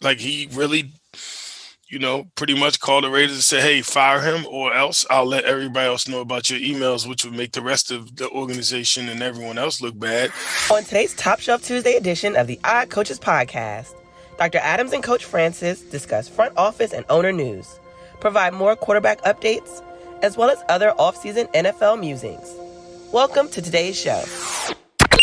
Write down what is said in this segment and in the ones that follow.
Like he really, pretty much called the Raiders and said, "Hey, fire him, or else I'll let everybody else know about your emails," which would make the rest of the organization and everyone else look bad. On today's Top Shelf Tuesday edition of the Odd Coaches podcast, Dr. Adams and Coach Francis discuss front office and owner news, provide more quarterback updates, as well as other off-season NFL musings. Welcome to today's show.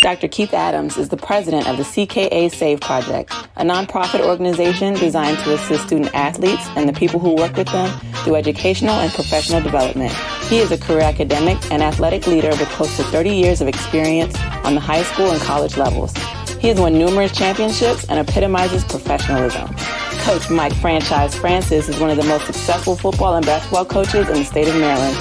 Dr. Keith Adams is the president of the CKA Save Project, a nonprofit organization designed to assist student athletes and the people who work with them through educational and professional development. He is a career academic and athletic leader with close to 30 years of experience on the high school and college levels. He has won numerous championships and epitomizes professionalism. Coach Mike Franchise Francis is one of the most successful football and basketball coaches in the state of Maryland.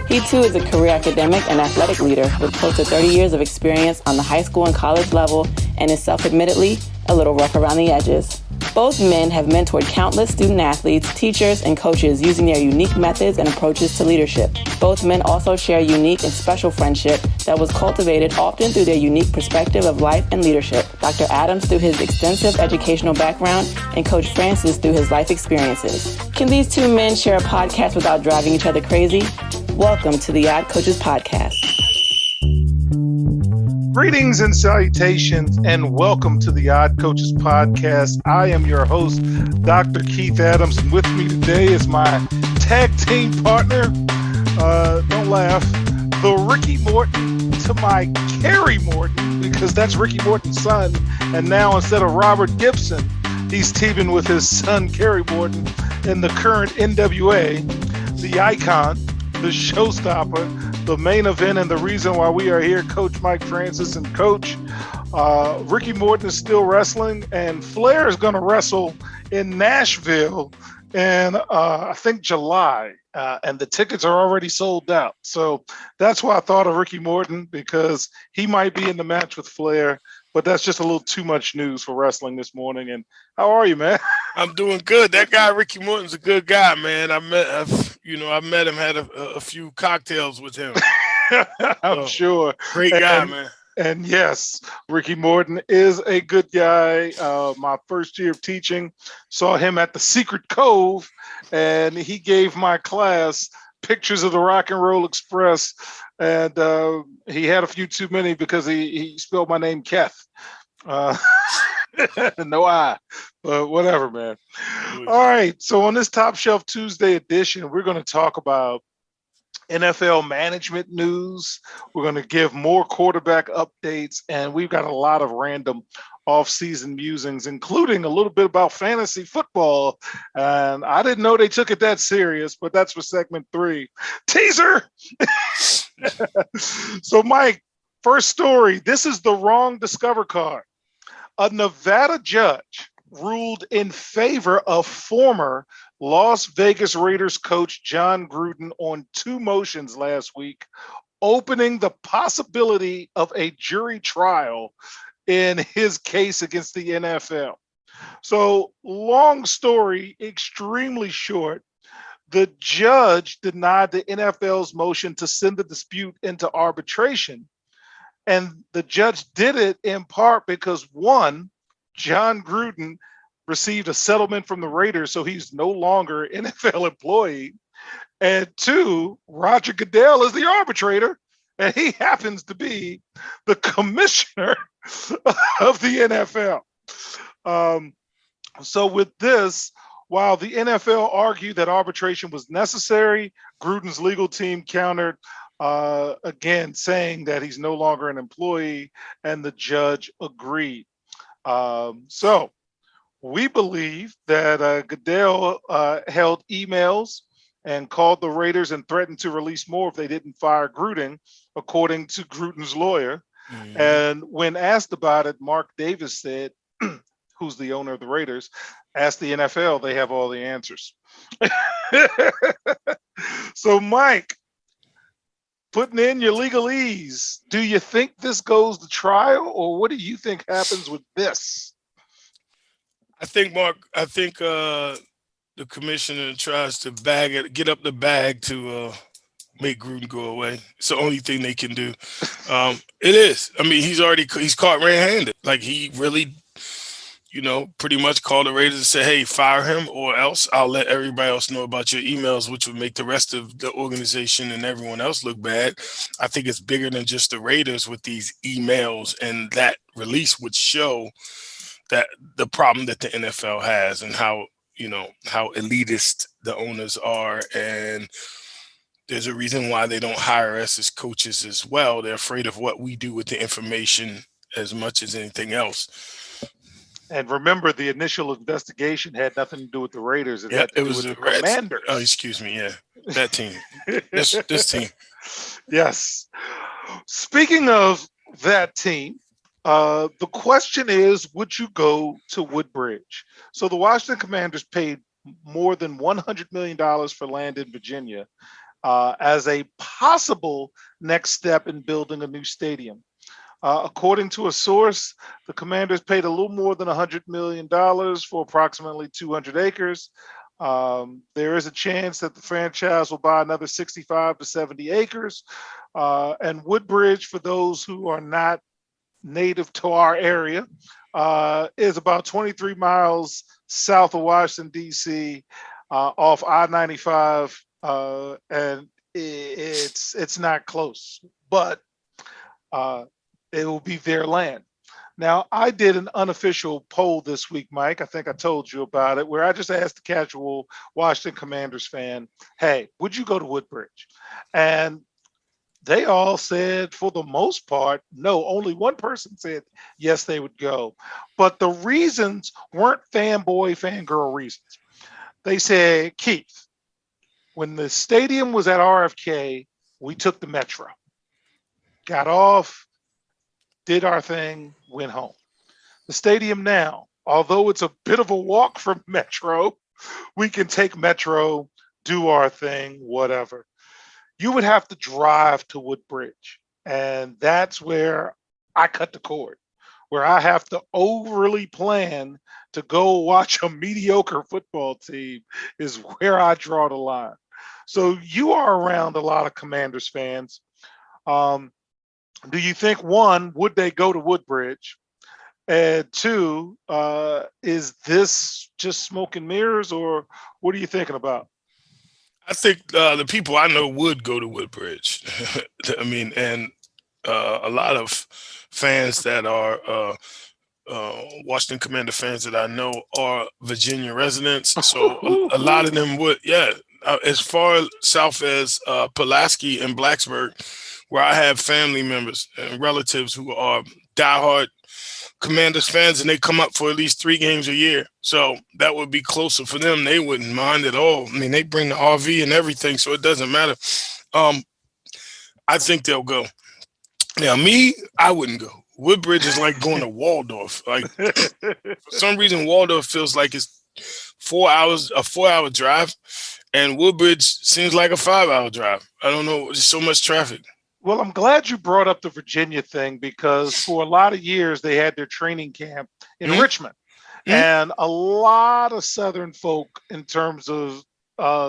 He too is a career academic and athletic leader with close to 30 years of experience on the high school and college level and is self-admittedly a little rough around the edges. Both men have mentored countless student athletes, teachers, and coaches using their unique methods and approaches to leadership. Both men also share a unique and special friendship that was cultivated often through their unique perspective of life and leadership. Dr. Adams through his extensive educational background and Coach Francis through his life experiences. Can these two men share a podcast without driving each other crazy? Welcome to the Odd Coaches podcast. Greetings and salutations, and welcome to the Odd Coaches podcast. I am your host, Dr. Keith Adams, and with me today is my tag team partner, don't laugh, the Ricky Morton to my Kerry Morton, because that's Ricky Morton's son, and now instead of Robert Gibson, he's teaming with his son, Kerry Morton, in the current NWA, the icon, the showstopper, the main event, and the reason why we are here, Coach Mike Francis. And Coach, Ricky Morton is still wrestling, and Flair is going to wrestle in Nashville in, I think, July, and the tickets are already sold out. So that's why I thought of Ricky Morton, because he might be in the match with Flair, but that's just a little too much news for wrestling this morning. And how are you, man? I'm doing good. That guy Ricky Morton's a good guy, man. I met him, had a few cocktails with him. I'm sure. Great guy, man. And yes, Ricky Morton is a good guy. My first year of teaching, saw him at the Secret Cove, and he gave my class pictures of the Rock and Roll Express, and he had a few too many because he spelled my name Keth. No I, but whatever, man. All right, so on this Top Shelf Tuesday edition, we're going to talk about NFL management news. We're going to give more quarterback updates, and we've got a lot of random off-season musings, including a little bit about fantasy football. And I didn't know they took it that serious, but that's for segment 3. Teaser! So, Mike, first story. This is the wrong Discover card. A Nevada judge ruled in favor of former Las Vegas Raiders coach John Gruden on 2 motions last week, opening the possibility of a jury trial in his case against the NFL. So, long story, extremely short, the judge denied the NFL's motion to send the dispute into arbitration. And the judge did it in part because, one, John Gruden received a settlement from the Raiders, so he's no longer an NFL employee. And 2, Roger Goodell is the arbitrator, and he happens to be the commissioner of the NFL. So with this, while the NFL argued that arbitration was necessary, Gruden's legal team countered, again, saying that he's no longer an employee, and the judge agreed. So we believe that Goodell held emails and called the Raiders and threatened to release more if they didn't fire Gruden, according to Gruden's lawyer. Mm-hmm. And when asked about it, Mark Davis said, who's the owner of the Raiders, ask the NFL, they have all the answers. So, Mike, putting in your legalese, do you think this goes to trial, or what do you think happens with this? I think the commissioner tries to get up the bag to make Gruden go away. It's the only thing they can do. It is. I mean, he's caught red-handed. Like, he really, pretty much call the Raiders and say, hey, fire him, or else I'll let everybody else know about your emails, which would make the rest of the organization and everyone else look bad. I think it's bigger than just the Raiders with these emails, and that release would show that the problem that the NFL has and how elitist the owners are. And there's a reason why they don't hire us as coaches as well. They're afraid of what we do with the information as much as anything else. And remember, the initial investigation had nothing to do with the Raiders. It Yeah, had to it do was with the the Reds. Oh, Commanders. excuse me. Yeah, that team. This team. Yes. Speaking of that team, the question is, would you go to Woodbridge? So the Washington Commanders paid more than $100 million for land in Virginia as a possible next step in building a new stadium. According to a source, the Commanders paid a little more than $100 million for approximately 200 acres. There is a chance that the franchise will buy another 65 to 70 acres. And Woodbridge, for those who are not native to our area, is about 23 miles south of Washington, D.C., off I-95, and it's not close, but it will be their land. Now, I did an unofficial poll this week, Mike. I think I told you about it, where I just asked the casual Washington Commanders fan, hey, would you go to Woodbridge? And they all said, for the most part, no. Only one person said, yes, they would go. But the reasons weren't fanboy, fangirl reasons. They said, Keith, when the stadium was at RFK, we took the Metro, got off, did our thing, went home. The stadium now, although it's a bit of a walk from Metro, we can take Metro, do our thing, whatever. You would have to drive to Woodbridge. And that's where I cut the cord, where I have to overly plan to go watch a mediocre football team is where I draw the line. So you are around a lot of Commanders fans. Um, do you think, one, would they go to Woodbridge? And two, is this just smoke and mirrors, or what are you thinking about? I think the people I know would go to Woodbridge. I mean, and a lot of fans that are Washington Commander fans that I know are Virginia residents. So a lot of them would, yeah. As far south as Pulaski and Blacksburg, where I have family members and relatives who are diehard Commanders fans, and they come up for at least 3 games a year. So that would be closer for them. They wouldn't mind at all. I mean, they bring the RV and everything, so it doesn't matter. Um, I think they'll go. Now, me, I wouldn't go. Woodbridge is like going to Waldorf. Like, for some reason, Waldorf feels like it's 4 hours, a 4 hour drive, and Woodbridge seems like a 5 hour drive. I don't know. There's so much traffic. Well, I'm glad you brought up the Virginia thing, because for a lot of years they had their training camp in Richmond. And a lot of Southern folk, in terms of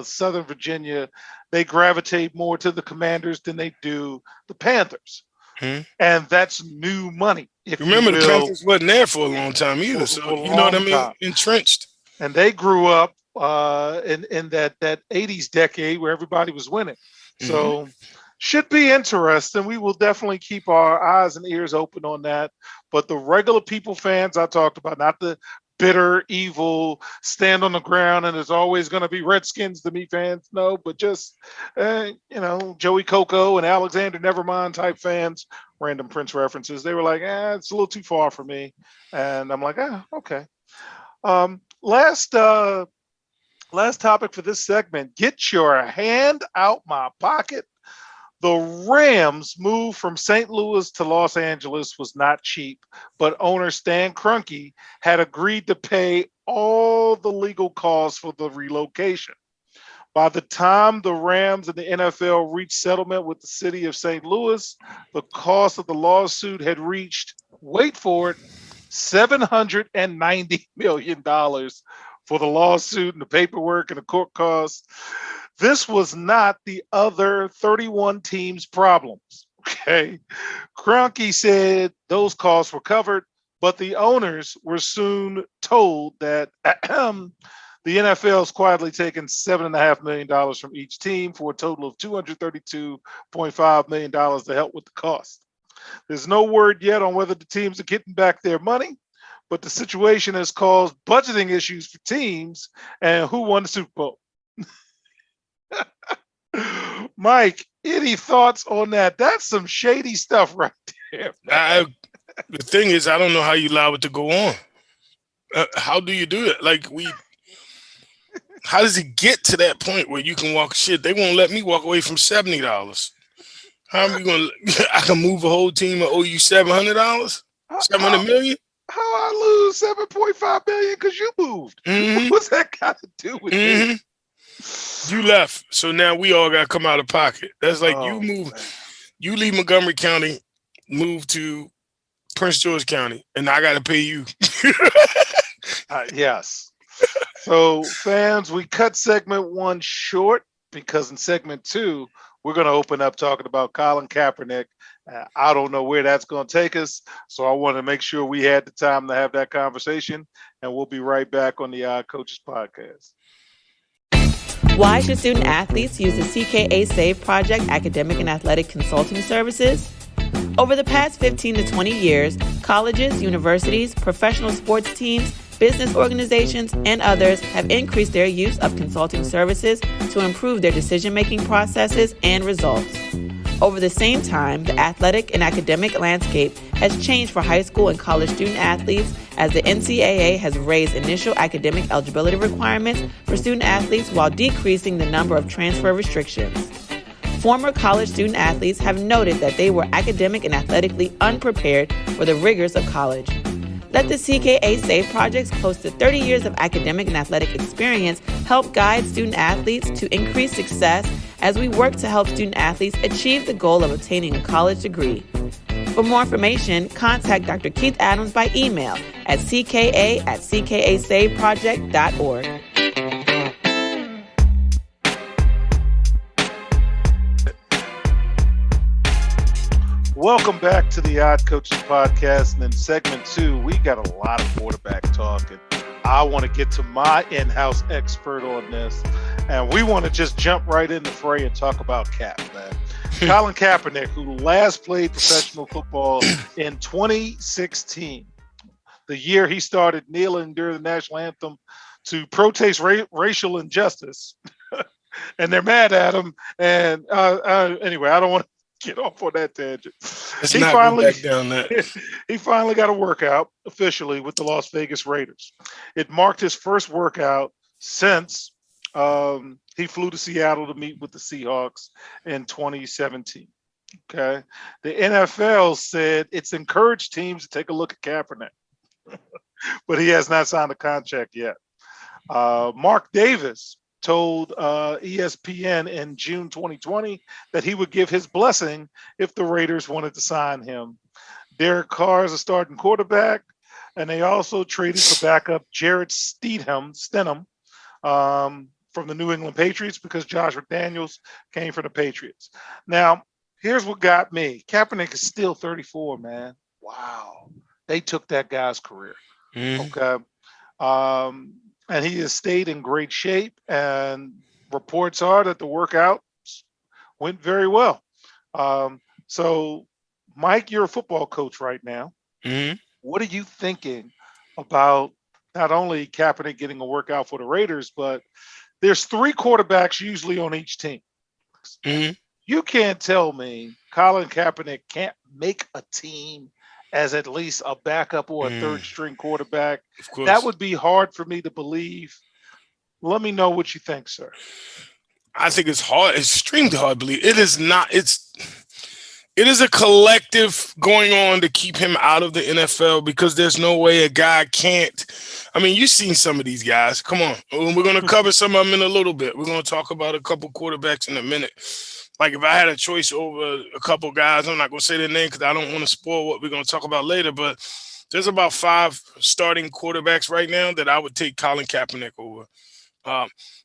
Southern Virginia, they gravitate more to the Commanders than they do the Panthers. And that's new money, if Remember, you the will, Panthers wasn't there for a long time either. for So, a you know what I long mean? time. Entrenched. And they grew up in that 80s decade where everybody was winning. So should be interesting. We will definitely keep our eyes and ears open on that. But the regular people fans I talked about, not the bitter, evil, stand on the ground and there's always going to be Redskins to me fans, no, but just, Joey Coco and Alexander Nevermind type fans, random Prince references. They were like, it's a little too far for me. And I'm like, okay. Last topic for this segment, get your hand out my pocket. The Rams move from St. Louis to Los Angeles was not cheap, but owner Stan Kroenke had agreed to pay all the legal costs for the relocation. By the time the Rams and the NFL reached settlement with the city of St. Louis, the cost of the lawsuit had reached, wait for it, $790 million for the lawsuit and the paperwork and the court costs. This was not the other 31 teams' problems. Okay. Kroenke said those costs were covered, But the owners were soon told that the NFL is quietly taking $7.5 million from each team for a total of $232.5 million to help with the cost. There's no word yet on whether the teams are getting back their money, but the situation has caused budgeting issues for teams and who won the Super Bowl. Mike, any thoughts on that? That's some shady stuff right there. The thing is, I don't know how you allow it to go on. How do you do it? How does it get to that point where you can walk shit? They won't let me walk away from $70. How am we gonna? I can move a whole team and owe you $700, $700 million. How I lose 7.5 million because you moved? What's that got to do with me? You left, so now we all got to come out of pocket. That's like you move, you leave Montgomery County, move to Prince George County, and I got to pay you. Yes. So, fans, we cut segment 1 short because in segment 2, we're going to open up talking about Colin Kaepernick. I don't know where that's going to take us, so I want to make sure we had the time to have that conversation, and we'll be right back on the Odd Coaches podcast. Why should student athletes use the CKA SAVE Project academic and athletic consulting services? Over the past 15 to 20 years, colleges, universities, professional sports teams, business organizations, and others have increased their use of consulting services to improve their decision-making processes and results. Over the same time, the athletic and academic landscape has changed for high school and college student athletes as the NCAA has raised initial academic eligibility requirements for student athletes while decreasing the number of transfer restrictions. Former college student athletes have noted that they were academic and athletically unprepared for the rigors of college. Let the CKA SAVE Project's close to 30 years of academic and athletic experience help guide student athletes to increase success as we work to help student athletes achieve the goal of obtaining a college degree. For more information, contact Dr. Keith Adams by email at cka@ckasaveproject.org. Welcome back to the Odd Coaches podcast. And in segment 2, we got a lot of quarterback talk. And I want to get to my in-house expert on this. And we want to just jump right in the fray and talk about Cap, man. Colin Kaepernick, who last played professional football in 2016, the year he started kneeling during the national anthem to protest racial injustice. And they're mad at him. And anyway, I don't want to get off on that tangent. He finally back down that. He finally got a workout officially with the Las Vegas Raiders. It marked his first workout since he flew to Seattle to meet with the Seahawks in 2017. Okay. The NFL said it's encouraged teams to take a look at Kaepernick, but he has not signed a contract yet. Mark Davis told ESPN in June 2020 that he would give his blessing if the Raiders wanted to sign him. Derek Carr is a starting quarterback, and they also traded for backup Jarrett Stidham from the New England Patriots because Josh McDaniels came from the Patriots. Now, here's what got me. Kaepernick is still 34, man. Wow. They took that guy's career. Okay. And he has stayed in great shape, and reports are that the workouts went very well. So, Mike, you're a football coach right now. What are you thinking about not only Kaepernick getting a workout for the Raiders, but there's 3 quarterbacks usually on each team. You can't tell me Colin Kaepernick can't make a team as at least a backup or a third string quarterback. Of course. That would be hard for me to believe. Let me know what you think, sir. I think it's hard. It's extremely hard to believe. It is not. It is a collective going on to keep him out of the NFL because there's no way a guy can't. I mean, you've seen some of these guys. Come on. We're going to cover some of them in a little bit. We're going to talk about a couple quarterbacks in a minute. Like if I had a choice over a couple guys, I'm not going to say their name because I don't want to spoil what we're going to talk about later, but there's about 5 starting quarterbacks right now that I would take Colin Kaepernick over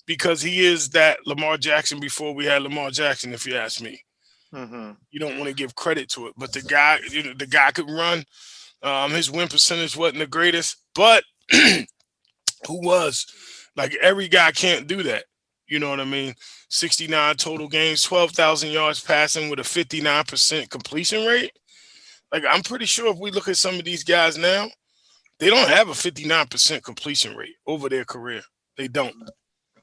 because he is that Lamar Jackson before we had Lamar Jackson, if you ask me. You don't want to give credit to it, but the guy could run. His win percentage wasn't the greatest, but who was like every guy can't do that. You know what I mean? 69 total games, 12,000 yards passing with a 59% completion rate. Like, I'm pretty sure if we look at some of these guys now, they don't have a 59% completion rate over their career. They don't.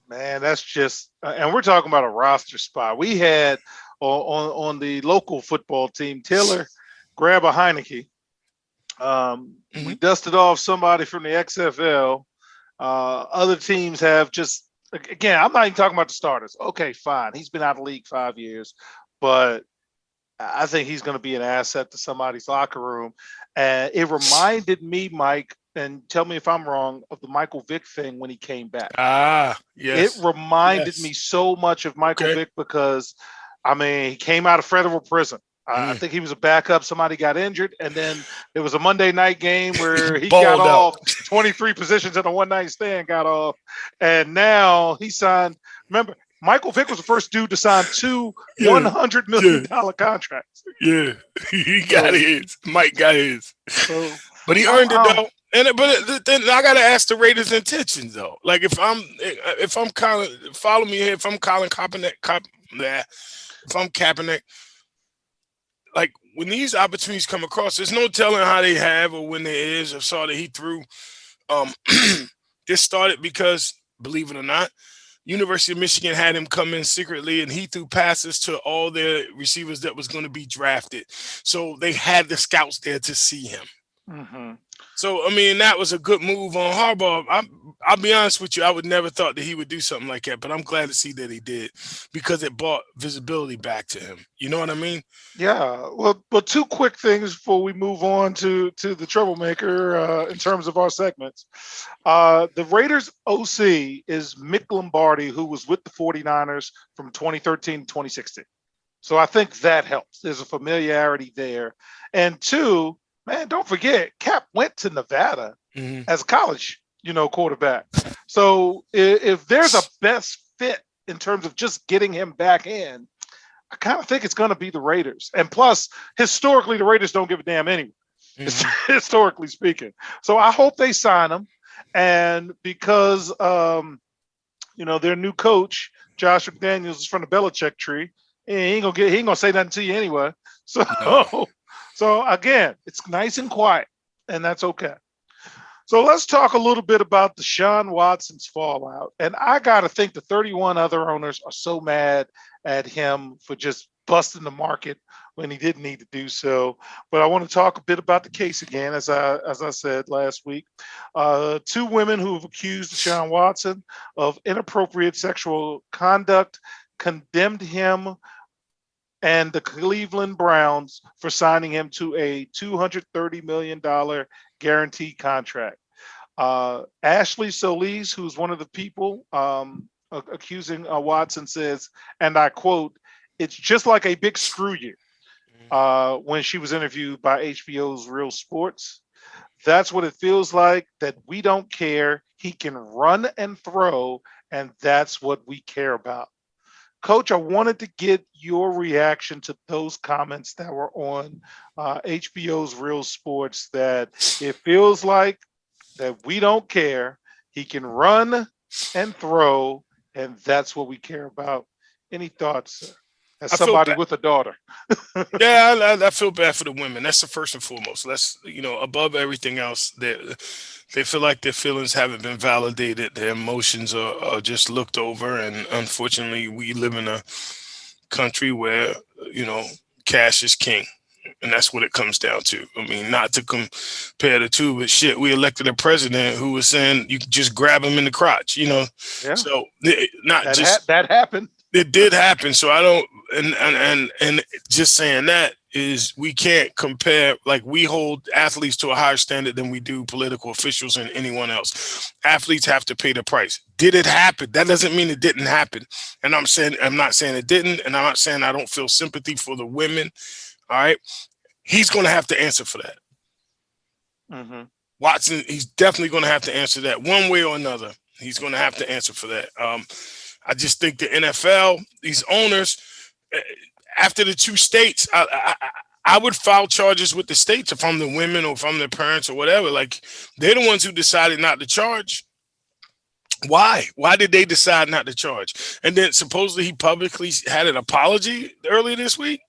Man, that's just, and we're talking about a roster spot. We had on the local football team, Taylor grab a Heineke. We Mhm. dusted off somebody from the XFL. Other teams have just, again, I'm not even talking about the starters. Okay, fine. He's been out of the league 5 years, but I think he's going to be an asset to somebody's locker room. And it reminded me, Mike, and tell me if I'm wrong, of the Michael Vick thing when he came back. Ah, It yes. reminded me Yes. so much of Michael Okay. Vick because, I mean, he came out of federal prison. I Mm. think he was a backup. Somebody got injured, and then there was a Monday night game He where he got balled out. off 23 positions in a one night stand, got off, and now he signed. Remember, Michael Vick was the first dude to sign two Yeah. $100 million Yeah. contracts. Yeah. He got So, his. Mike got his. so But he I don't, earned I it don't, though. And then I gotta ask the Raiders' intentions though. Like if I'm Colin, follow me here. If I'm Colin Kaepernick, if I'm Kaepernick, like when these opportunities come across, there's no telling how they have or when there is or saw that he threw. Um, this started because, believe it or not, University of Michigan had him come in secretly, and he threw passes to all their receivers that was going to be drafted. So they had the scouts there to see him. mhm. So I mean, that was a good move on Harbaugh. I'll be honest with you, I would never thought that he would do something like that, but I'm glad to see that he did because it brought visibility back to him. You know what I mean? Yeah. Well, two quick things before we move on to the troublemaker in terms of our segments. The Raiders OC is Mick Lombardi, who was with the 49ers from 2013 to 2016. So I think that helps. There's a familiarity there. And two, man, don't forget, Cap went to Nevada Hmm. as a college, quarterback. So if there's a best fit in terms of just getting him back in, I kind of think it's going to be the Raiders. And plus, historically, the Raiders don't give a damn anyway, Hmm. historically speaking. So I hope they sign him. And because their new coach, Josh McDaniels, is from the Belichick tree, he ain't gonna say nothing to you anyway. So No. so again, it's nice and quiet, and that's okay. So let's talk a little bit about Deshaun Watson's fallout. And I got to think the 31 other owners are so mad at him for just busting the market when he didn't need to do so. But I want to talk a bit about the case again, as I said last week. Two women who have accused Deshaun Watson of inappropriate sexual conduct condemned him and the Cleveland Browns for signing him to a $230 million guaranteed contract. Ashley Solis, who's one of the people accusing Watson, says, and I quote, "It's just like a big screw you," when she was interviewed by HBO's Real Sports. That's what it feels like, that we don't care. He can run and throw, and that's what we care about. Coach, I wanted to get your reaction to those comments that were on HBO's Real Sports, that it feels like that we don't care. He can run and throw, and that's what we care about. Any thoughts, sir? As I feel somebody bad. with a daughter. Yeah, I feel bad for the women. That's the first and foremost. Let's, above everything else, they feel like their feelings haven't been validated. Their emotions are just looked over. And unfortunately, we live in a country where, you know, cash is king. And that's what it comes down to. I mean, not to compare the two, but shit, we elected a president who was saying you could just grab him in the crotch, you know? Yeah, So not that just that happened. it did happen. So I don't, and just saying that is we can't compare. Like, we hold athletes to a higher standard than we do political officials and anyone else. Athletes have to pay the price. Did it happen? That doesn't mean it didn't happen. And I'm not saying it didn't, and I'm not saying I don't feel sympathy for the women. All right, he's going to have to answer for that. Hmm. Watson, he's definitely going to have to answer that one way or another. He's going to have to answer for that. I just think the NFL, these owners, eh, after the two states, I would file charges with the states if I'm the women or if I'm their parents or whatever. Like, they're the ones who decided not to charge. Why? Why did they decide not to charge? And then supposedly he publicly had an apology earlier this week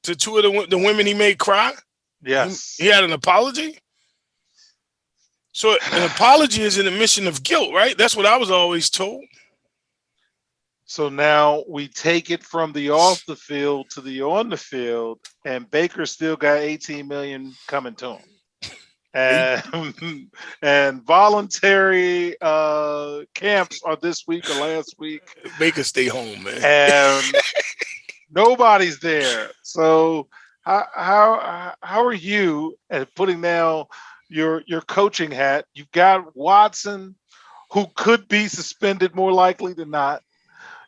to two of the women he made cry. He Yes. had an apology. So an apology is an admission of guilt, right? That's what I was always told. So now we take it from the off the field to the on the field, and Baker still got 18 million coming to him. And and voluntary camps are this week or last week. Baker, stay home, man. And nobody's there. So how are you at putting now your coaching hat? You've got Watson, who could be suspended more likely than not.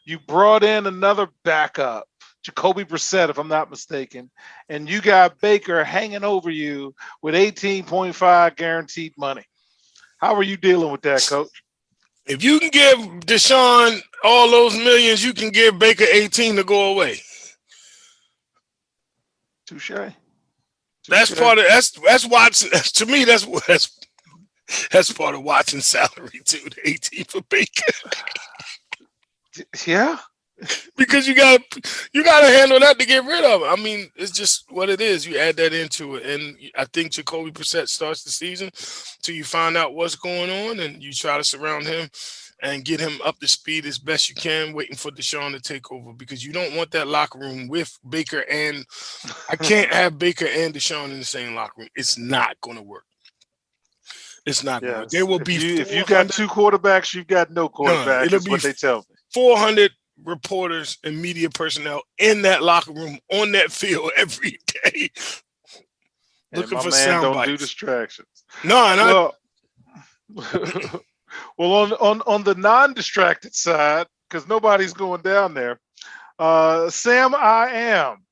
You brought in another backup, Jacoby Brissett, if I'm not mistaken, and you got Baker hanging over you with 18.5 guaranteed money. How are you dealing with that, Coach? If you can give Deshaun all those millions, you can give Baker 18 to go away. Touche. That's part of that's Watson. To me, that's part of Watson's salary too. The 18 for Baker. Yeah. Because you gotta handle that to get rid of him. I mean, it's just what it is. You add that into it, and I think Jacoby Brissett starts the season till you find out what's going on, and you try to surround him and get him up to speed as best you can, waiting for Deshaun to take over, because you don't want that locker room with Baker and I can't have Baker and Deshaun in the same locker room. It's not going to work. It's not going to work. There will be if you got two quarterbacks, you've got no quarterback. That's what they tell me. 400 reporters and media personnel in that locker room on that field every day, looking for sound don't bites. Do distractions. No, well, on the non-distracted side, because nobody's going down there. Sam, I am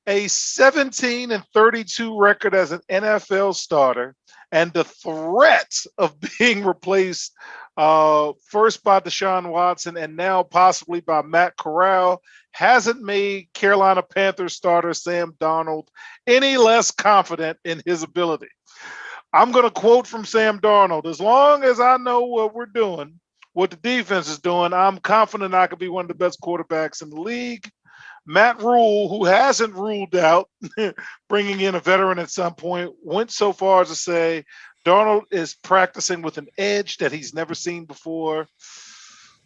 a 17-32 record as an NFL starter, and the threat of being replaced first by Deshaun Watson and now possibly by Matt Corral hasn't made Carolina Panthers starter Sam Darnold any less confident in his ability. I'm going to quote from Sam Darnold: as long as I know what we're doing, what the defense is doing, I'm confident I could be one of the best quarterbacks in the league. Matt Rule, who hasn't ruled out bringing in a veteran at some point, went so far as to say Darnold is practicing with an edge that he's never seen before.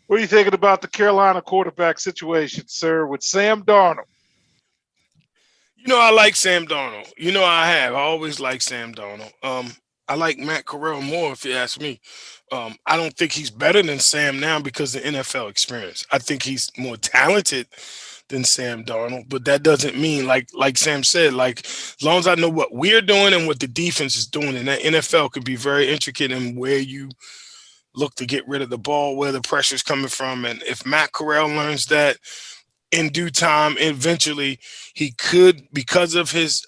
What are you thinking about the Carolina quarterback situation, sir, with Sam Darnold? You know, I like Sam Darnold. You know, I always liked Sam Darnold. I like Matt Corral more, if you ask me. I don't think he's better than Sam now because of the NFL experience. I think he's more talented than Sam Darnold, but that doesn't mean, like Sam said, like, as long as I know what we're doing and what the defense is doing, and that NFL could be very intricate in where you look to get rid of the ball, where the pressure's coming from. And if Matt Corral learns that in due time, eventually he could, because of his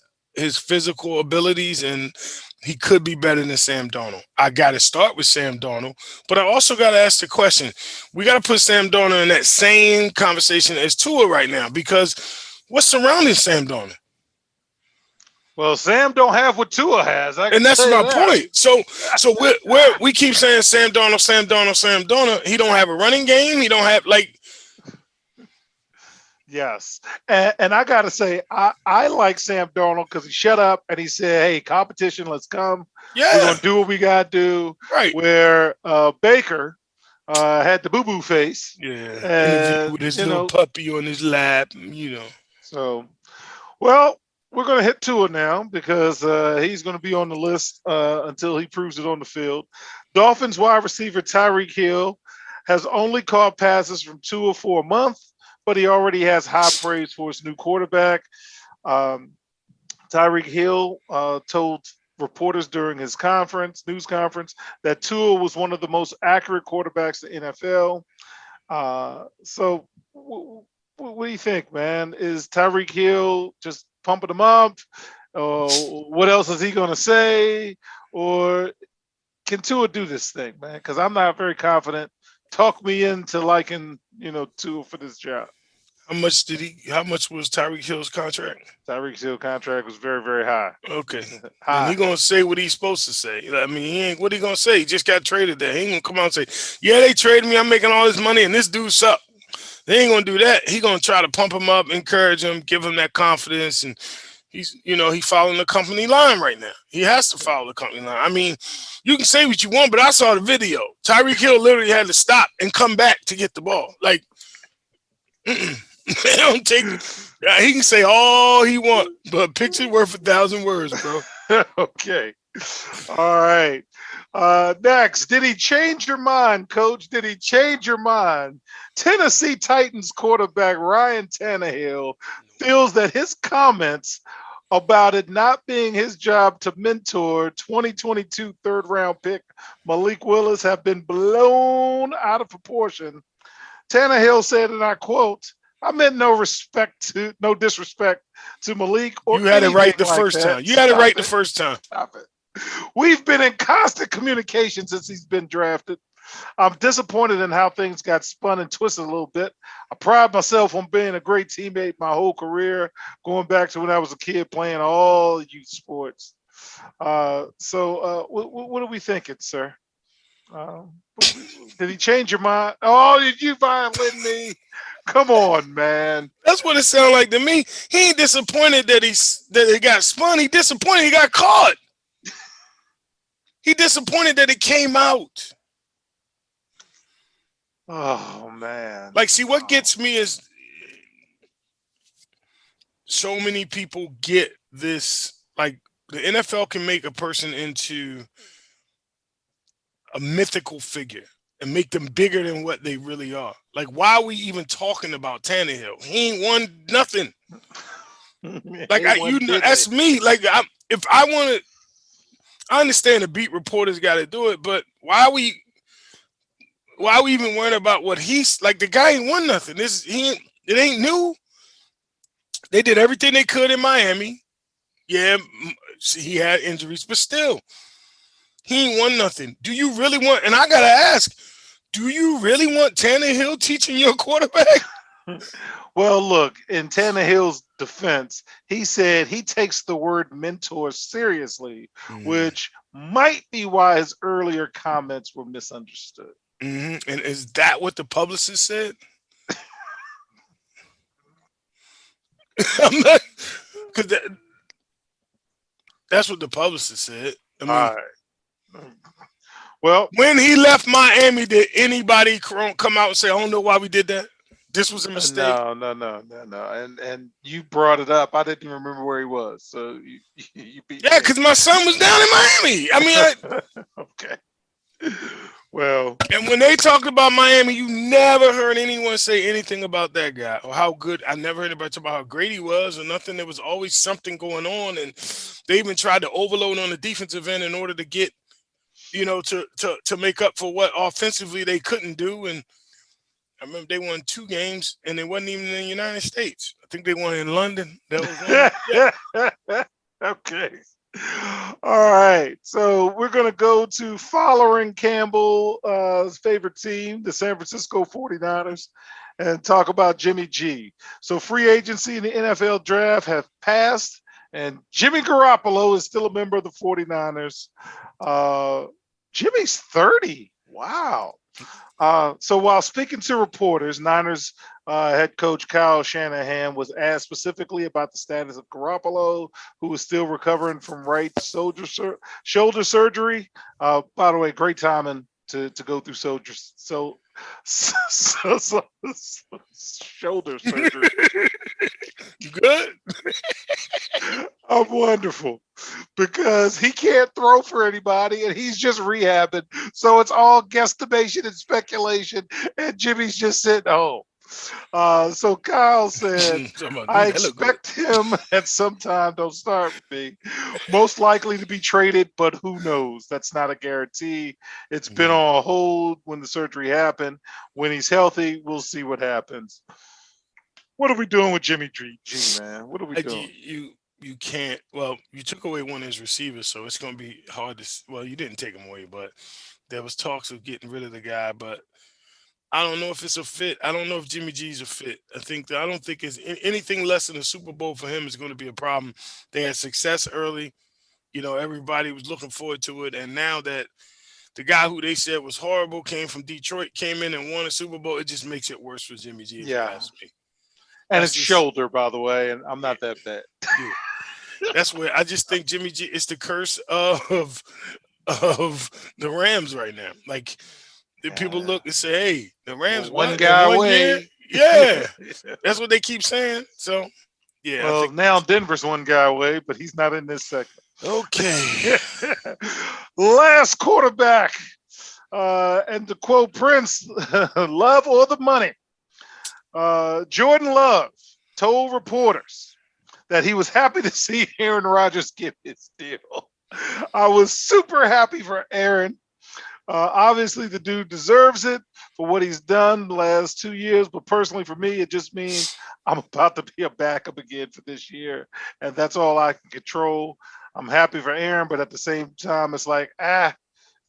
physical abilities, and he could be better than Sam Darnold. I got to start with Sam Darnold, but I also got to ask the question. We got to put Sam Darnold in that same conversation as Tua right now, because what's surrounding Sam Darnold? Well, Sam don't have what Tua has, and that's my point. So we keep saying Sam Darnold, Sam Darnold, Sam Darnold. He don't have a running game. He don't have, like. Yes. And I got to say, I like Sam Darnold because he shut up and he said, hey, competition, let's come. Yeah. We're going to do what we got to do. Right. Where Baker had the boo-boo face. Yeah. And, with his little puppy on his lap, you know. So, well, we're going to hit Tua now because he's going to be on the list until he proves it on the field. Dolphins wide receiver Tyreek Hill has only caught passes from Tua for a month, but he already has high praise for his new quarterback. Tyreek Hill told reporters during his news conference, that Tua was one of the most accurate quarterbacks in the NFL. So what do you think, man? Is Tyreek Hill just pumping him up? What else is he going to say? Or can Tua do this thing, man? Because I'm not very confident. Talk me into liking, Tua for this job. How much was Tyreek Hill's contract? Tyreek Hill contract was very, very high. Okay. Then he High. gonna say what he's supposed to say. I mean, he ain't. What he gonna say? He just got traded there. He ain't gonna come out and say, "Yeah, they traded me. I'm making all this money, and this dude suck." They ain't gonna do that. He gonna try to pump him up, encourage him, give him that confidence, and he's following the company line right now. He has to follow the company line. I mean, you can say what you want, but I saw the video. Tyreek Hill literally had to stop and come back to get the ball. Like, they don't take. He can say all he want, but a picture worth 1,000 words, bro. Okay. All right. Next, did he change your mind, Coach? Did he change your mind? Tennessee Titans quarterback Ryan Tannehill feels that his comments about it not being his job to mentor 2022 third round pick Malik Willis have been blown out of proportion. Tannehill said, and I quote, "I meant no disrespect to Malik or You had it right anything the like first that." time. You had it right Stop the it. first time. Stop it. We've been in constant communication since he's been drafted. I'm disappointed in how things got spun and twisted a little bit. I pride myself on being a great teammate my whole career, going back to when I was a kid playing all youth sports. What are we thinking, sir? Did he change your mind? Oh, did you violate me? Come on, man. That's what it sounded like to me. He ain't disappointed that it got spun. He disappointed he got caught. He disappointed that it came out. Oh man. Like, see, what gets me is so many people get this. Like, the NFL can make a person into a mythical figure and make them bigger than what they really are. Like, why are we even talking about Tannehill? He ain't won nothing. Like, that's me. Like, if I want to, I understand the beat reporters got to do it, but why are we even worrying about what he's like? The guy ain't won nothing. It ain't new. They did everything they could in Miami. Yeah, he had injuries, but still, he ain't won nothing. Do you really want? And I gotta ask, do you really want Tannehill teaching your quarterback? Well, look, in Tannehill's defense, he said he takes the word mentor seriously, which might be why his earlier comments were misunderstood. And is that what the publicist said? I'm not, because that's what the publicist said. I mean, All right. Well, when he left Miami, did anybody come out and say, "I don't know why we did that"? This was a mistake. no. And you brought it up. I didn't even remember where he was. So you beat Yeah, me. because my son was down in Miami. I mean, Okay. Well, and when they talked about Miami, you never heard anyone say anything about that guy or how good. I never heard anybody talk about how great he was or nothing. There was always something going on, and they even tried to overload on the defensive end in order to get, to make up for what offensively they couldn't do. And I remember they won 2 games, and they wasn't even in the United States. I think they won in London. That was one. Okay. All right. So we're going to go to following Campbell's favorite team, the San Francisco 49ers, and talk about Jimmy G. So free agency and the NFL draft have passed, and Jimmy Garoppolo is still a member of the 49ers. Jimmy's 30. Wow. So while speaking to reporters, Niners head coach Kyle Shanahan was asked specifically about the status of Garoppolo, who is still recovering from right shoulder surgery. By the way, great timing to go through shoulder surgery. You good? I'm wonderful because he can't throw for anybody and he's just rehabbing. So it's all guesstimation and speculation, and Jimmy's just sitting home. So Kyle said, I expect him at some time, don't start with me, most likely to be traded, but who knows? That's not a guarantee. It's been on hold when the surgery happened. When he's healthy, we'll see what happens. What are we doing with Jimmy G, man? What are we doing? You can't. Well, you took away one of his receivers, so it's going to be hard to. Well, you didn't take him away, but there was talks of getting rid of the guy. But I don't know if it's a fit. I don't know if Jimmy G's a fit. I don't think it's anything less than a Super Bowl for him is going to be a problem. They had success early. Everybody was looking forward to it, and now that the guy who they said was horrible came from Detroit, came in and won a Super Bowl, it just makes it worse for Jimmy G, if you Yeah. ask me. And That's it's just shoulder, by the way, and I'm yeah, not that bad. yeah. That's where I just think Jimmy G is the curse of the Rams right now. Like the people Yeah. look and say, "Hey, the Well, Rams one what in guy one year?" away. Yeah, that's what they keep saying. So yeah, I Well, think now Denver's one guy away, but he's not in this segment. okay. Last quarterback. And to quote Prince, love or the money. Jordan Love told reporters that he was happy to see Aaron Rodgers get his deal. I was super happy for Aaron. Obviously, the dude deserves it for what he's done the last 2 years. But personally, for me, it just means I'm about to be a backup again for this year. And that's all I can control. I'm happy for Aaron, but at the same time, it's like,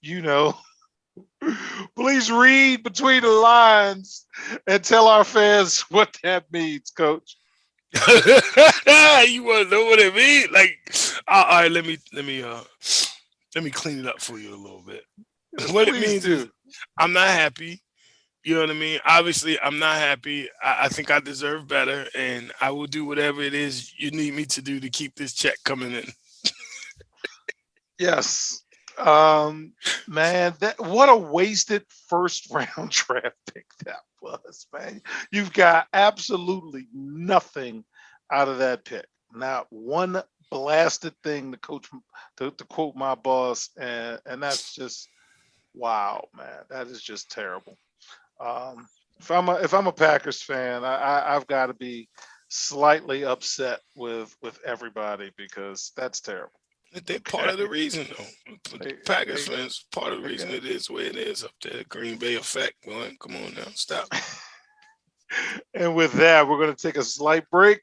you know, please read between the lines and tell our fans what that means, Coach. You want to know what it means? Like, all right, let me clean it up for you a little bit. What it Please means is do. I'm not happy. You know what I mean? Obviously, I'm not happy. I think I deserve better, and I will do whatever it is you need me to do to keep this check coming in. Yes. Man, that what a wasted first round draft pick that was, man. You've got absolutely nothing out of that pick. Not one blasted thing to to quote my boss, and that's just wow, man. That is just terrible. If I'm a Packers fan, I've got to be slightly upset with everybody because that's terrible. They're part Okay. of the reason, though. For the They, Packers they, fans, part of the they reason got it is where it is up there. Green Bay effect. Boy, come on now, stop. And with that, we're going to take a slight break,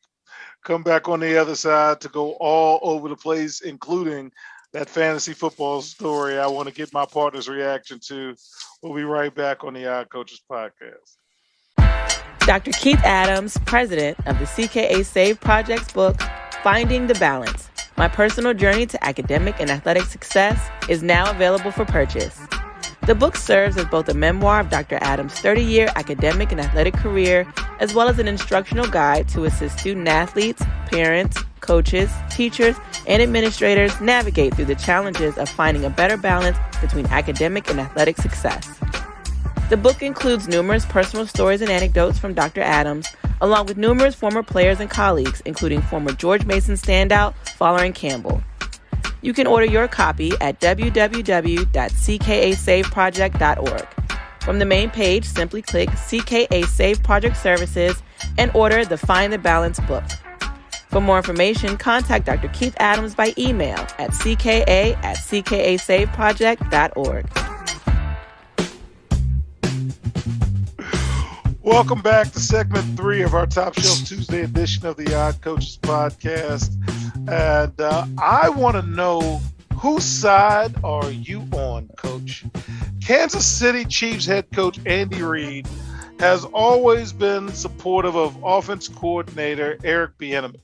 come back on the other side to go all over the place, including that fantasy football story I want to get my partner's reaction to. We'll be right back on the Odd Coaches podcast. Dr. Keith Adams, president of the CKA Save Project's book, Finding the Balance, My Personal Journey to Academic and Athletic Success, is now available for purchase. The book serves as both a memoir of Dr. Adams' 30-year academic and athletic career, as well as an instructional guide to assist student athletes, parents, coaches, teachers, and administrators navigate through the challenges of finding a better balance between academic and athletic success. The book includes numerous personal stories and anecdotes from Dr. Adams, along with numerous former players and colleagues, including former George Mason standout Follering Campbell. You can order your copy at www.ckasaveproject.org. From the main page, simply click CKA Save Project Services and order the Find the Balance book. For more information, contact Dr. Keith Adams by email at cka@ckasaveproject.org. Welcome back to segment 3 of our Top Shelf Tuesday edition of the Odd Coaches podcast. And I want to know, whose side are you on, Coach? Kansas City Chiefs head coach Andy Reid has always been supportive of offense coordinator Eric Bieniemy.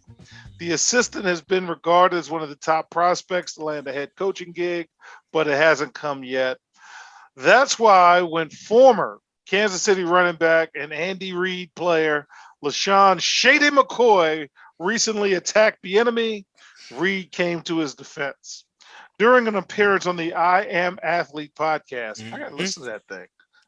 The assistant has been regarded as one of the top prospects to land a head coaching gig, but it hasn't come yet. That's why when former Kansas City running back and Andy Reid player LaShawn Shady McCoy recently attacked Bieniemy, Reid came to his defense. During an appearance on the I Am Athlete podcast, I got to listen to that thing.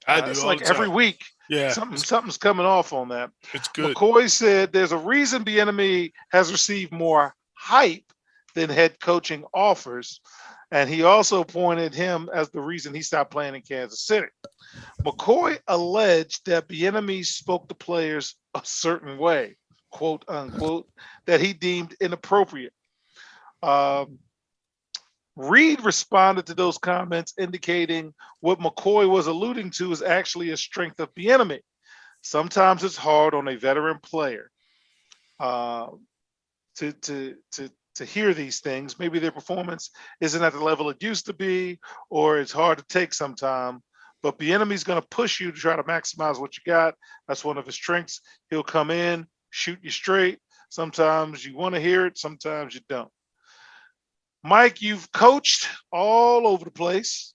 I do It's all like the time. every week, Yeah, something's coming off on that. it's good. McCoy said there's a reason Bieniemy has received more hype than head coaching offers, and he also pointed him as the reason he stopped playing in Kansas City. McCoy alleged that Bieniemy spoke to players a certain way, quote unquote, that he deemed inappropriate. Um, Reid responded to those comments, indicating what McCoy was alluding to is actually a strength of Bieniemy. Sometimes it's hard on a veteran player uh, to hear these things. Maybe their performance isn't at the level it used to be, or it's hard to take sometime. but the enemy's going to push you to try to maximize what you got. That's one of his strengths. He'll come in, shoot you straight. Sometimes you want to hear it, sometimes you don't. Mike, you've coached all over the place.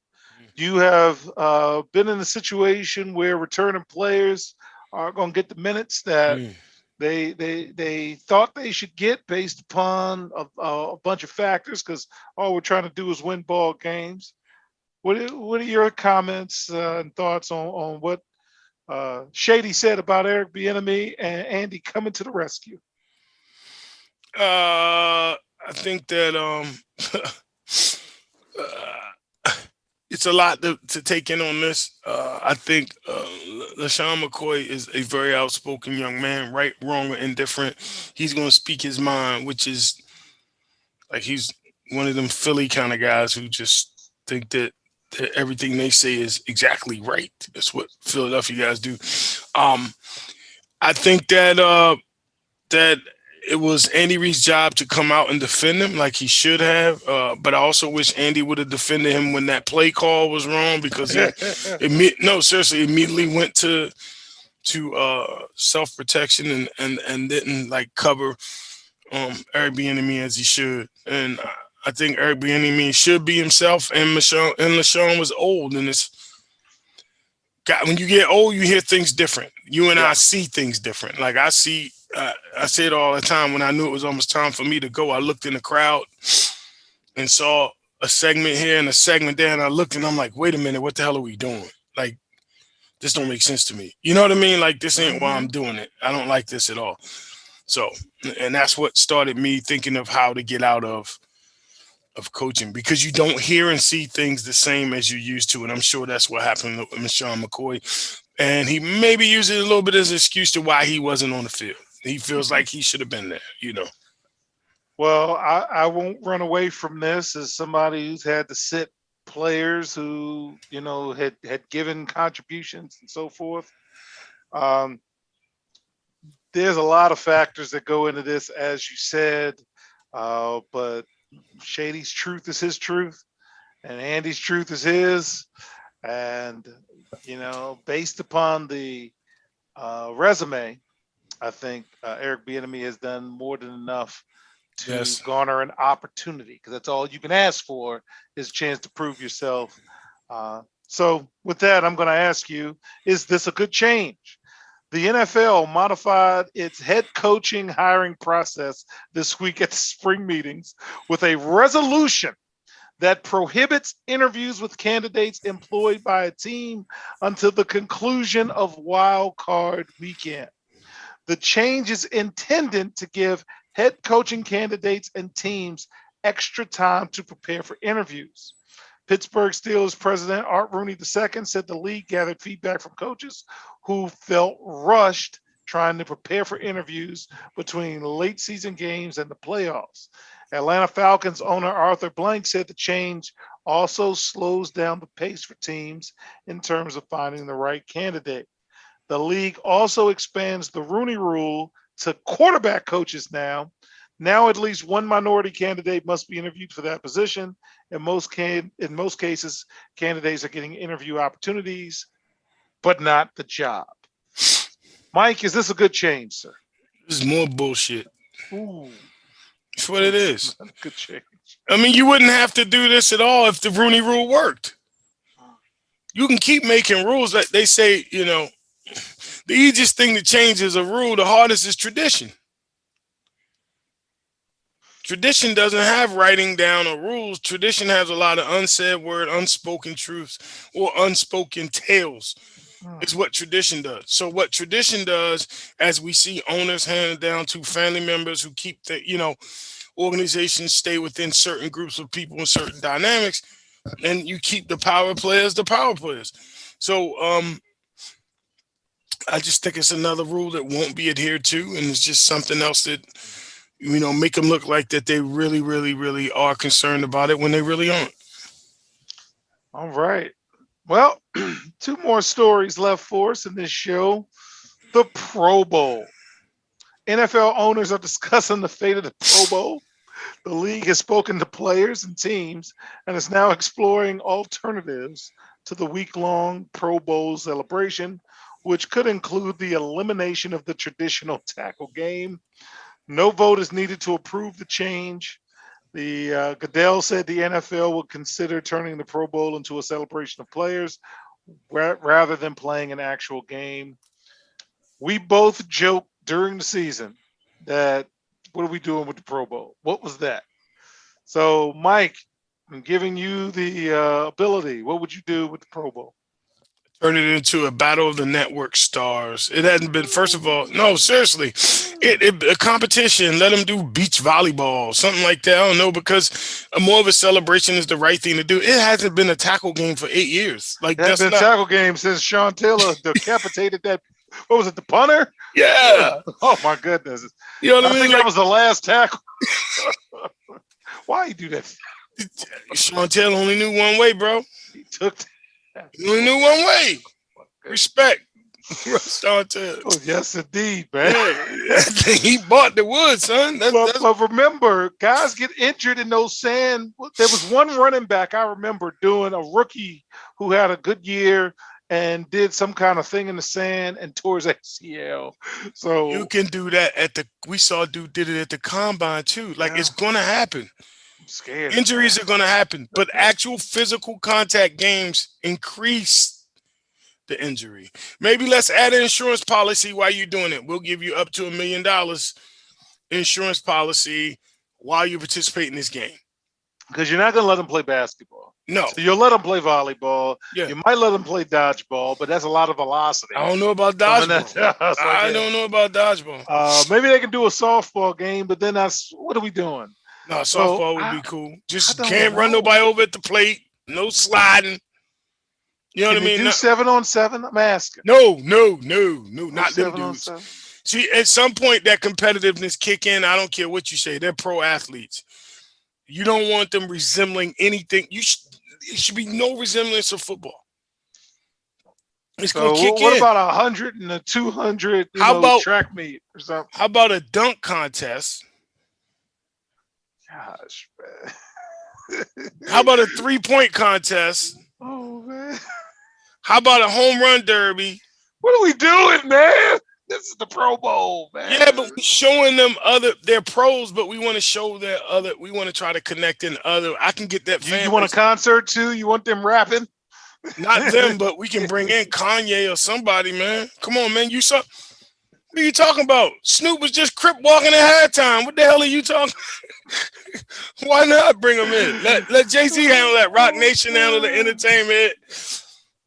You have been in a situation where returning players are going to get the minutes that Mm. they thought they should get based upon a bunch of factors because all we're trying to do is win ball games. What are your comments and thoughts on what Shady said about Eric Bieniemy and Andy coming to the rescue? I think that it's a lot to take in on this. I think LaShawn McCoy is a very outspoken young man, right, wrong, or indifferent. He's going to speak his mind, which is like he's one of them Philly kind of guys who just think that everything they say is exactly right. That's what Philadelphia guys do. Um, I think that it was Andy Reid's job to come out and defend him like he should have. But I also wish Andy would have defended him when that play call was wrong because he no seriously immediately went to self protection and didn't like cover Eric Bieniemy as he should. And I think Eric Bieniemy should be himself. And LaShawn was old, and it's got when you get old, you hear things different. You and I Yeah. see things different. Like I see. I say it all the time. When I knew it was almost time for me to go, I looked in the crowd and saw a segment here and a segment there, and I looked and I'm like, wait a minute, what the hell are we doing? Like, this don't make sense to me. You know what I mean? Like, this ain't why I'm Mhm. doing it. I don't like this at all. So, and that's what started me thinking of how to get out of coaching because you don't hear and see things the same as you used to, and I'm sure that's what happened with Sean McCoy. And he maybe used it a little bit as an excuse to why he wasn't on the field. He feels like he should have been there, you know. Well, I won't run away from this as somebody who's had to sit players who had given contributions and so forth. Um, there's a lot of factors that go into this, as you said, but Shady's truth is his truth, and Andy's truth is his, and based upon the resume, I think Eric Bieniemy has done more than enough to Yes. garner an opportunity because that's all you can ask for is a chance to prove yourself. So, with that, I'm going to ask you: is this a good change? The NFL modified its head coaching hiring process this week at the spring meetings with a resolution that prohibits interviews with candidates employed by a team until the conclusion of wild card weekend. The change is intended to give head coaching candidates and teams extra time to prepare for interviews. Pittsburgh Steelers president Art Rooney II said the league gathered feedback from coaches who felt rushed trying to prepare for interviews between late season games and the playoffs. Atlanta Falcons owner Arthur Blank said the change also slows down the pace for teams in terms of finding the right candidate. The league also expands the Rooney Rule to quarterback coaches now. Now, at least one minority candidate must be interviewed for that position. In most cases, candidates are getting interview opportunities, but not the job. Mike, is this a good change, sir? This is more bullshit. Ooh, It's what it it's is. not a good change. I mean, you wouldn't have to do this at all if the Rooney Rule worked. You can keep making rules that they say, the easiest thing to change is a rule, the hardest is tradition. Tradition doesn't have writing down or rules. Tradition has a lot of unsaid word, unspoken truths, or unspoken tales. Is what tradition does. So what tradition does, as we see owners handed down to family members who keep organizations stay within certain groups of people and certain dynamics, and you keep the power players the power players. So I just think it's another rule that won't be adhered to, and it's just something else that make them look like that they really, really, really are concerned about it when they really aren't. All right. Well, two more stories left for us in this show. The Pro Bowl. NFL owners are discussing the fate of the Pro Bowl. The league has spoken to players and teams and is now exploring alternatives to the week-long Pro Bowl celebration, which could include the elimination of the traditional tackle game. No vote is needed to approve the change. The Goodell said the NFL would consider turning the Pro Bowl into a celebration of players rather than playing an actual game. We both joked during the season that what are we doing with the Pro Bowl? What was that? So, Mike, I'm giving you the ability. What would you do with the Pro Bowl? Turn it into a battle of the network stars. It hadn't been, first of all, no, seriously, a competition. Let them do beach volleyball, something like that. I don't know, because more of a celebration is the right thing to do. It hasn't been a tackle game for 8 years. Like, It hasn't been a tackle game since Sean Taylor decapitated that. What was it, the punter? Yeah. Oh my goodness. You know what I mean? think that was the last tackle. Why you do that? Sean Taylor only knew one way, bro. He took. He only knew one way. Respect. Sean Taylor. Oh, yes, indeed, man. He bought the wood, son. But remember, guys get injured in those sand. There was one running back I remember doing, a rookie who had a good year and did some kind of thing in the sand and tore his ACL. So you can do that we saw dude did it at the combine too. Like, it's gonna happen. I'm scared. Injuries are gonna happen, but actual physical contact games increase the injury. Maybe let's add an insurance policy while you're doing it. We'll give you up to $1 million insurance policy while you participate in this game. Because you're not going to let them play basketball. No. So you'll let them play volleyball. Yeah. You might let them play dodgeball, but that's a lot of velocity. I don't know about dodgeball. I don't know about dodgeball. Maybe they can do a softball game, but then what are we doing? No, softball would be cool. Just can't run nobody over at the plate. No sliding. You know what I mean? Do 7-on-7? I'm asking. No, not them dudes. 7-on-7? See, at some point that competitiveness kick in. I don't care what you say. They're pro athletes. You don't want them resembling anything. It should be no resemblance of football. It's going to kick in. What about 100 and a 200 track meet or something? How about a dunk contest? Gosh, man. How about a 3-point contest? Oh, man. How about a home run derby? What are we doing, man? This is the Pro Bowl, man. Yeah, but we're showing them they're pros, but we want to show we want to try to connect in other. I can get that fan. You want a concert too? You want them rapping? Not them, but we can bring in Kanye or somebody, man. Come on, man. What are you talking about? Snoop was just crip walking at halftime. What the hell are you talking? Why not bring him in? Let Jay-Z handle that. Rock Nation handle the entertainment.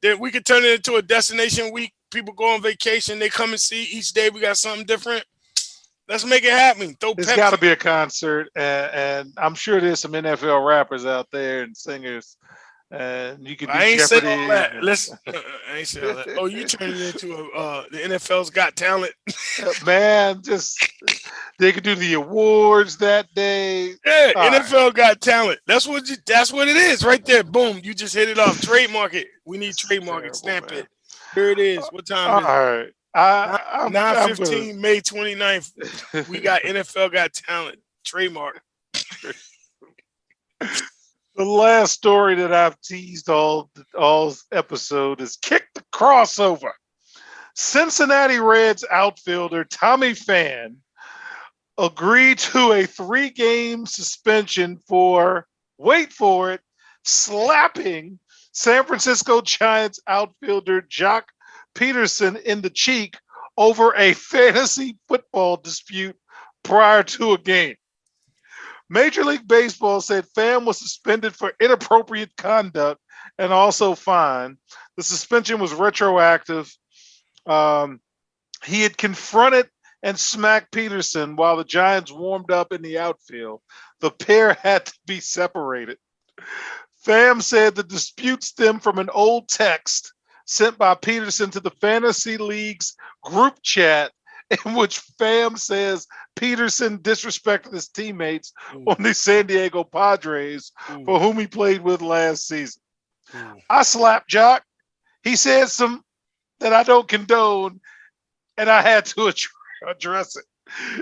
Then we could turn it into a destination week. People go on vacation. They come and see each day. We got something different. Let's make it happen. It's got to be a concert, and I'm sure there's some NFL rappers out there and singers. And you can. I ain't say all that. I ain't say all that. Oh, you turned it into the NFL's Got Talent. Man, they could do the awards that day. Yeah, NFL Got Talent. That's what it is right there. Boom, you just hit it off. Trademark it. We need trademark it. Stamp it. Here it is. What time is it? All right. 9/15, May 29th. We got NFL Got Talent. Trademark. The last story that I've teased all episode is kick the crossover. Cincinnati Reds outfielder Tommy Pham agreed to a 3-game suspension for, wait for it, slapping San Francisco Giants outfielder Jock Peterson in the cheek over a fantasy football dispute prior to a game. Major League Baseball said Pham was suspended for inappropriate conduct and also fined. The suspension was retroactive. He had confronted and smacked Peterson while the Giants warmed up in the outfield. The pair had to be separated. Pham said the dispute stemmed from an old text sent by Peterson to the Fantasy League's group chat, in which Pham says Peterson disrespected his teammates on the San Diego Padres, for whom he played with last season. I slapped Jock. He said some that I don't condone, and I had to address it.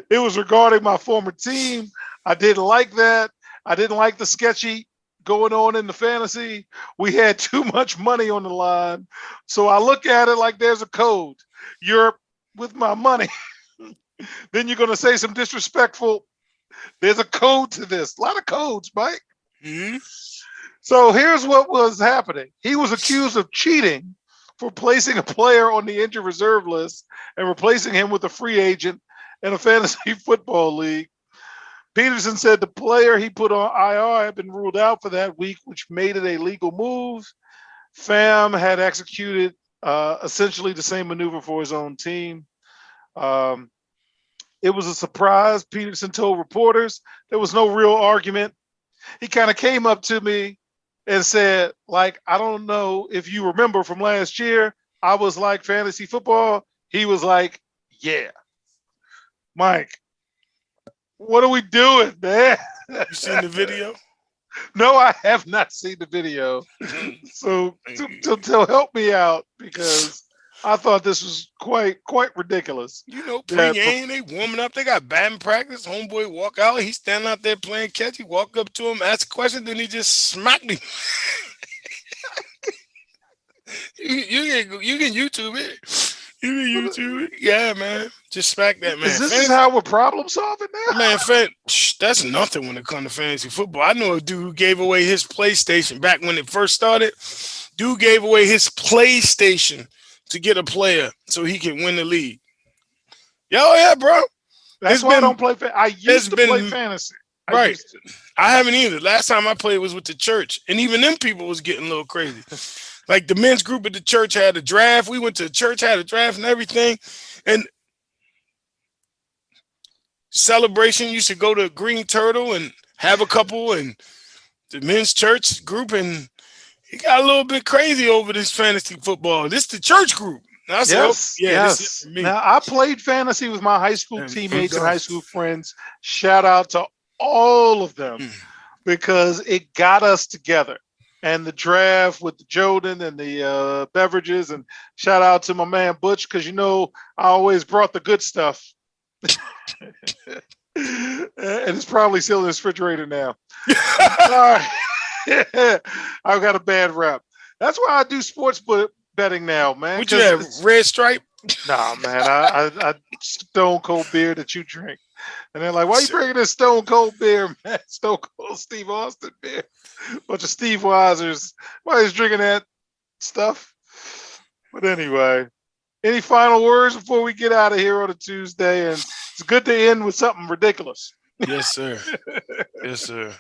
It was regarding my former team. I didn't like that. I didn't like the sketchy going on in the fantasy. We had too much money on the line. So I look at it like there's a code. You're with my money. Then you're going to say some disrespectful. There's a code to this. A lot of codes, Mike. Mm-hmm. So here's what was happening. He was accused of cheating for placing a player on the injured reserve list and replacing him with a free agent in a fantasy football league. Peterson said the player he put on IR had been ruled out for that week, which made it a legal move. Pham had executed essentially the same maneuver for his own team. It was a surprise, Peterson told reporters. There was no real argument. He kind of came up to me and said, like, I don't know if you remember from last year, I was like fantasy football. He was like, yeah. Mike, what are we doing, man? You seen the video? No, I have not seen the video. So to help me out, because I thought this was quite ridiculous. You know, pre-game, they warming up. They got batting practice. Homeboy walk out. He's standing out there playing catch. He walk up to him, ask a question, then he just smacked him. you can YouTube it. You can YouTube it. Yeah, man. Just smack that man. Is this how we're problem solving now? Man, that's nothing when it comes to fantasy football. I know a dude who gave away his PlayStation back when it first started. Dude gave away his PlayStation to get a player so he can win the league. Yeah, bro. That's why I don't play. I used to play fantasy. Right. I haven't either. Last time I played was with the church, and even them people was getting a little crazy. Like the men's group at the church had a draft. We went to the church, had a draft and everything. And celebration used to go to Green Turtle and have a couple, and the men's church group, and it got a little bit crazy over this fantasy football. This is the church group. And I said, yes. This is for me. Now, I played fantasy with my high school teammates and high school friends. Shout out to all of them because it got us together. And the draft with the Jordan and the beverages, and shout out to my man Butch, because I always brought the good stuff. And it's probably still in his refrigerator now. All right. I've got a bad rap. That's why I do sports betting now, man. What you have, Red Stripe? Nah, man. I Stone Cold beer that you drink. And they're like, why are you bringing this Stone Cold beer, man? Stone Cold Steve Austin beer. Bunch of Steve Weisers. Why is drinking that stuff? But anyway, any final words before we get out of here on a Tuesday? And it's good to end with something ridiculous. Yes, sir. Yes, sir.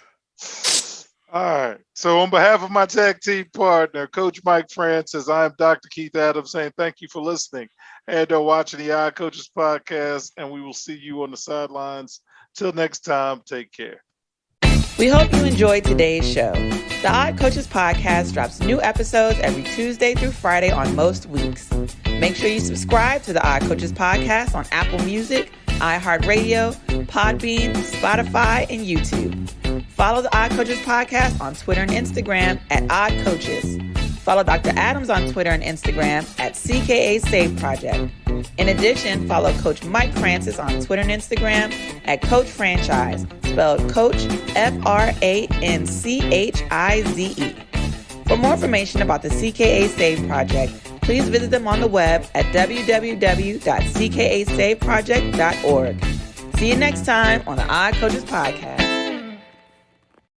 All right. So on behalf of my tag team partner, Coach Mike Francis, I am Dr. Keith Adams saying thank you for listening and watching the Eye Coaches podcast, and we will see you on the sidelines. Till next time, take care. We hope you enjoyed today's show. The Odd Coaches podcast drops new episodes every Tuesday through Friday on most weeks. Make sure you subscribe to the Odd Coaches podcast on Apple Music, iHeartRadio, Podbean, Spotify, and YouTube. Follow the Odd Coaches podcast on Twitter and Instagram at Odd Coaches. Follow Dr. Adams on Twitter and Instagram at CKA Save Project. In addition, follow Coach Mike Francis on Twitter and Instagram at Coach Franchise, spelled Coach Franchize. For more information about the CKA Save Project, please visit them on the web at www.ckasaveproject.org. See you next time on the Odd Coaches Podcast.